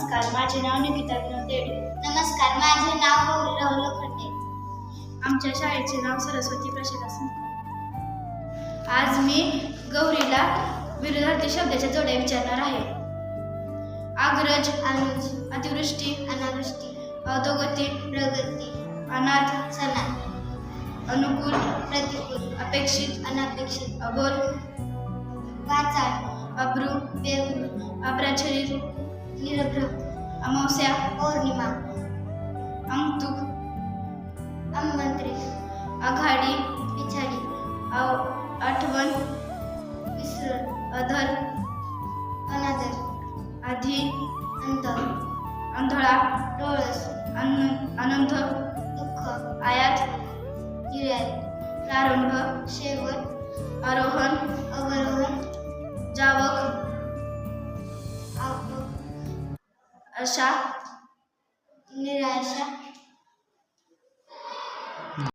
नमस्कार, माझे नाव निकिता विनोद देडे. नमस्कार, माझे नाव गौरी राहुल लोखंडे. आमच्या शाळेचे नाव सरस्वती प्रशाला संस्था. आज मी गौरीला विरुद्धार्थी शब्दाच्या जोड्या विचारणार आहे. अग्रज, अनुज, अतिवृष्टी, अनावृष्टी, अधोगती, प्रगती, अनाथ, सणाथ, अनुकूल, प्रतिकूल, अपेक्षित, अनपेक्षित, अबोल, वाचाळ, अब्रू, बेउरू, अप्राचरित, निरभ्र, अमावस्या, पौर्णिमा, अंगतुक, आमंत्रित, आघाडी, पिछाडी, आठवण, विसरण, अधर, अनादर, आधी, अंतर, अंधळा, डोळस, अनंत, दुःख, आयात, निर्यात, प्रारंभ, शेवट, आरोहण, अवरोहण, जावक, आवक, आशा, निराशा,